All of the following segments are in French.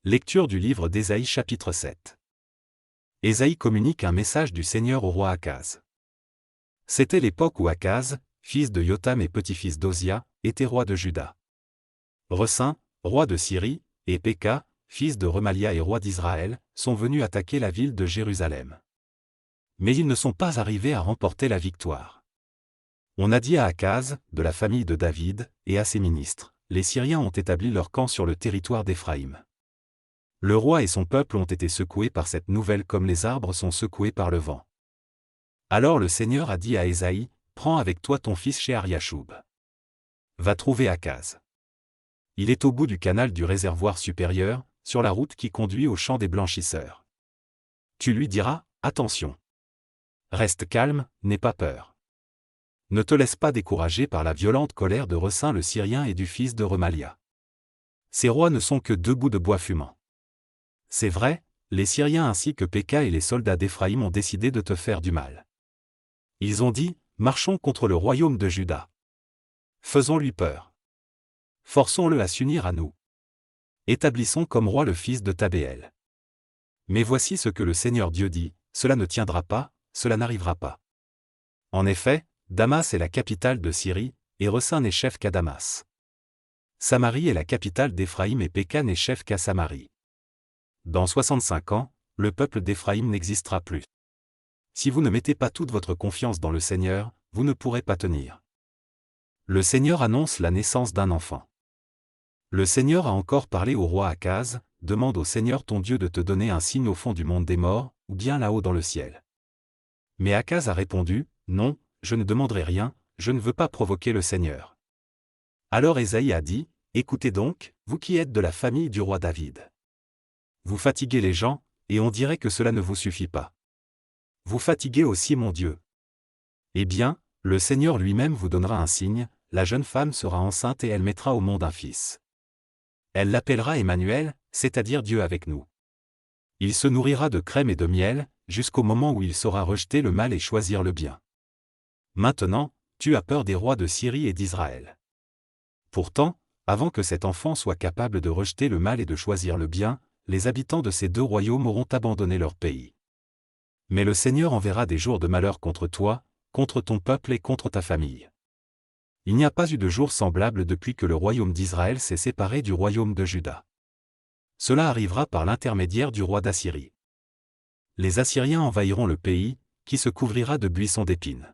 Lecture du livre d'Ésaïe chapitre 7. Ésaïe communique un message du Seigneur au roi Akaz. C'était l'époque où Akaz, fils de Yotam et petit-fils d'Ozia, était roi de Juda. Ressin, roi de Syrie, et Péka, fils de Remalia et roi d'Israël, sont venus attaquer la ville de Jérusalem. Mais ils ne sont pas arrivés à remporter la victoire. On a dit à Akaz, de la famille de David, et à ses ministres, les Syriens ont établi leur camp sur le territoire d'Éphraïm. Le roi et son peuple ont été secoués par cette nouvelle comme les arbres sont secoués par le vent. Alors le Seigneur a dit à Ésaïe, prends avec toi ton fils Shear-Yashub. Va trouver Akaz. Il est au bout du canal du réservoir supérieur, sur la route qui conduit au champ des blanchisseurs. Tu lui diras, attention. Reste calme, n'aie pas peur. Ne te laisse pas décourager par la violente colère de Ressin le Syrien et du fils de Remalia. Ces rois ne sont que deux bouts de bois fumant. C'est vrai, les Syriens ainsi que Péka et les soldats d'Éphraïm ont décidé de te faire du mal. Ils ont dit, marchons contre le royaume de Juda. Faisons-lui peur. Forçons-le à s'unir à nous. Établissons comme roi le fils de Tabéel. Mais voici ce que le Seigneur Dieu dit, cela ne tiendra pas, cela n'arrivera pas. En effet, Damas est la capitale de Syrie, et Ressin n'est chef qu'à Damas. Samarie est la capitale d'Éphraïm et Péka n'est chef qu'à Samarie. Dans 65 ans, le peuple d'Éphraïm n'existera plus. Si vous ne mettez pas toute votre confiance dans le Seigneur, vous ne pourrez pas tenir. Le Seigneur annonce la naissance d'un enfant. Le Seigneur a encore parlé au roi Akaz, demande au Seigneur ton Dieu de te donner un signe au fond du monde des morts, ou bien là-haut dans le ciel. Mais Akaz a répondu, non, je ne demanderai rien, je ne veux pas provoquer le Seigneur. Alors Ésaïe a dit, écoutez donc, vous qui êtes de la famille du roi David. Vous fatiguez les gens, et on dirait que cela ne vous suffit pas. Vous fatiguez aussi mon Dieu. Eh bien, le Seigneur lui-même vous donnera un signe, la jeune femme sera enceinte et elle mettra au monde un fils. Elle l'appellera Emmanuel, c'est-à-dire Dieu avec nous. Il se nourrira de crème et de miel, jusqu'au moment où il saura rejeter le mal et choisir le bien. Maintenant, tu as peur des rois de Syrie et d'Israël. Pourtant, avant que cet enfant soit capable de rejeter le mal et de choisir le bien, les habitants de ces deux royaumes auront abandonné leur pays. Mais le Seigneur enverra des jours de malheur contre toi, contre ton peuple et contre ta famille. Il n'y a pas eu de jour semblable depuis que le royaume d'Israël s'est séparé du royaume de Juda. Cela arrivera par l'intermédiaire du roi d'Assyrie. Les Assyriens envahiront le pays, qui se couvrira de buissons d'épines.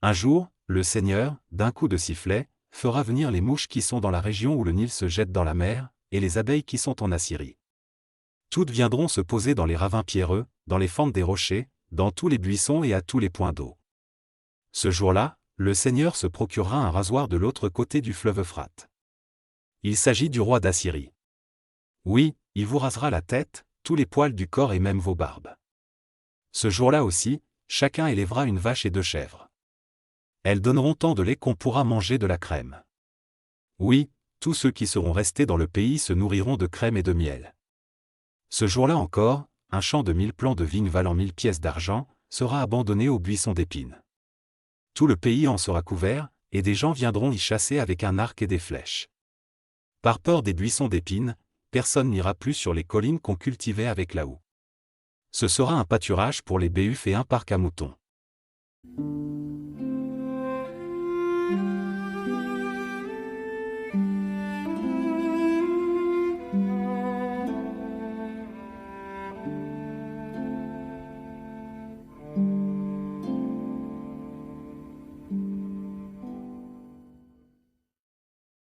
Un jour, le Seigneur, d'un coup de sifflet, fera venir les mouches qui sont dans la région où le Nil se jette dans la mer, et les abeilles qui sont en Assyrie. Toutes viendront se poser dans les ravins pierreux, dans les fentes des rochers, dans tous les buissons et à tous les points d'eau. Ce jour-là, le Seigneur se procurera un rasoir de l'autre côté du fleuve Euphrate. Il s'agit du roi d'Assyrie. Oui, il vous rasera la tête, tous les poils du corps et même vos barbes. Ce jour-là aussi, chacun élèvera une vache et 2 chèvres. Elles donneront tant de lait qu'on pourra manger de la crème. Oui, tous ceux qui seront restés dans le pays se nourriront de crème et de miel. Ce jour-là encore, un champ de 1000 plants de vigne valant 1000 pièces d'argent, sera abandonné aux buissons d'épines. Tout le pays en sera couvert, et des gens viendront y chasser avec un arc et des flèches. Par peur des buissons d'épines, personne n'ira plus sur les collines qu'on cultivait avec la houe. Ce sera un pâturage pour les béufs et un parc à moutons.